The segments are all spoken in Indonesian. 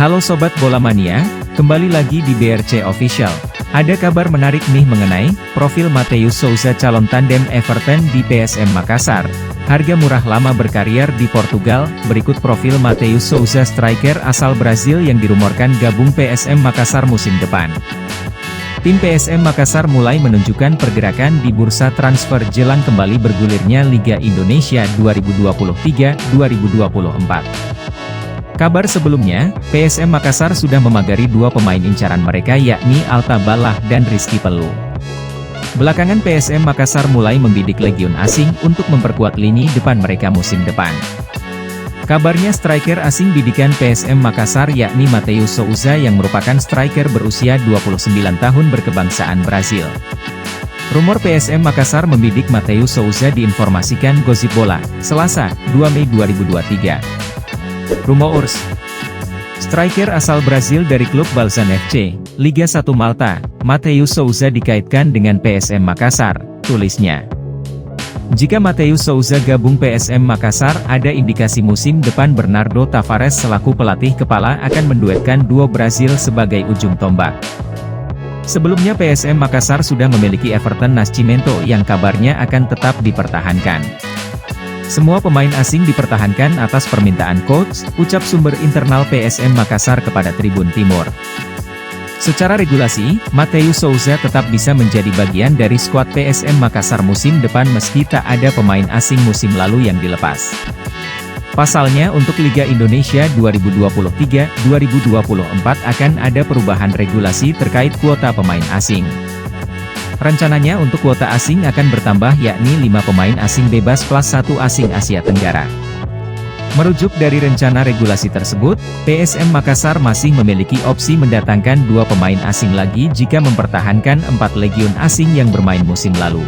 Halo Sobat Bola Mania, kembali lagi di BRC Official. Ada kabar menarik nih mengenai profil Matheus Souza calon tandem Everton di PSM Makassar. Harga murah lama berkarier di Portugal, berikut profil Matheus Souza striker asal Brazil yang dirumorkan gabung PSM Makassar musim depan. Tim PSM Makassar mulai menunjukkan pergerakan di bursa transfer jelang kembali bergulirnya Liga Indonesia 2023-2024. Kabar sebelumnya, PSM Makassar sudah memagari dua pemain incaran mereka yakni Alta Balah dan Rizky Pelu. Belakangan PSM Makassar mulai membidik legion asing untuk memperkuat lini depan mereka musim depan. Kabarnya striker asing bidikan PSM Makassar yakni Matheus Souza yang merupakan striker berusia 29 tahun berkebangsaan Brazil. Rumor PSM Makassar membidik Matheus Souza diinformasikan Gosip Bola, Selasa, 2 Mei 2023. Rumors. Striker asal Brazil dari klub Balzan FC, Liga 1 Malta, Matheus Souza dikaitkan dengan PSM Makassar, tulisnya. Jika Matheus Souza gabung PSM Makassar, ada indikasi musim depan Bernardo Tavares selaku pelatih kepala akan menduetkan duo Brazil sebagai ujung tombak. Sebelumnya PSM Makassar sudah memiliki Everton Nascimento yang kabarnya akan tetap dipertahankan. Semua pemain asing dipertahankan atas permintaan coach, ucap sumber internal PSM Makassar kepada Tribun Timur. Secara regulasi, Matheus Souza tetap bisa menjadi bagian dari skuad PSM Makassar musim depan meski tak ada pemain asing musim lalu yang dilepas. Pasalnya untuk Liga Indonesia 2023-2024 akan ada perubahan regulasi terkait kuota pemain asing. Rencananya untuk kuota asing akan bertambah yakni 5 pemain asing bebas plus 1 asing Asia Tenggara. Merujuk dari rencana regulasi tersebut, PSM Makassar masih memiliki opsi mendatangkan 2 pemain asing lagi jika mempertahankan 4 legion asing yang bermain musim lalu.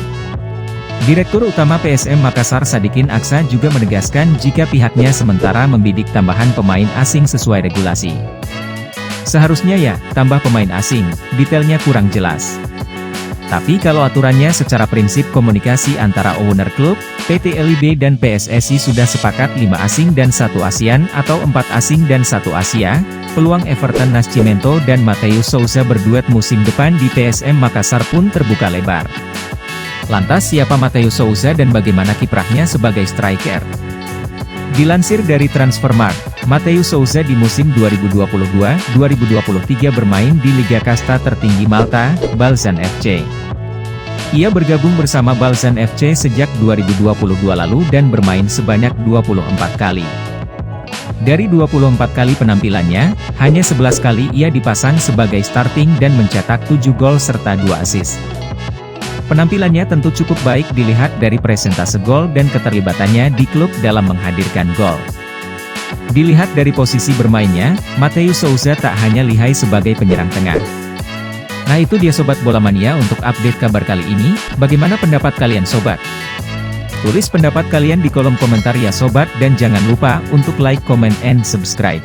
Direktur Utama PSM Makassar Sadikin Aksa juga menegaskan jika pihaknya sementara membidik tambahan pemain asing sesuai regulasi. Seharusnya ya, tambah pemain asing, detailnya kurang jelas. Tapi kalau aturannya secara prinsip komunikasi antara owner klub, PT LIB dan PSSI sudah sepakat 5 asing dan 1 ASEAN atau 4 asing dan 1 Asia, peluang Everton Nascimento dan Matheus Souza berduet musim depan di PSM Makassar pun terbuka lebar. Lantas siapa Matheus Souza dan bagaimana kiprahnya sebagai striker? Dilansir dari Transfermarkt, Matheus Souza di musim 2022-2023 bermain di Liga Kasta tertinggi Malta, Balzan FC. Ia bergabung bersama Balzan FC sejak 2022 lalu dan bermain sebanyak 24 kali. Dari 24 kali penampilannya, hanya 11 kali ia dipasang sebagai starting dan mencetak 7 gol serta 2 assist. Penampilannya tentu cukup baik dilihat dari presentase gol dan keterlibatannya di klub dalam menghadirkan gol. Dilihat dari posisi bermainnya, Matheus Souza tak hanya lihai sebagai penyerang tengah. Nah itu dia Sobat Bola Mania untuk update kabar kali ini, bagaimana pendapat kalian Sobat? Tulis pendapat kalian di kolom komentar ya Sobat dan jangan lupa untuk like, comment, and subscribe.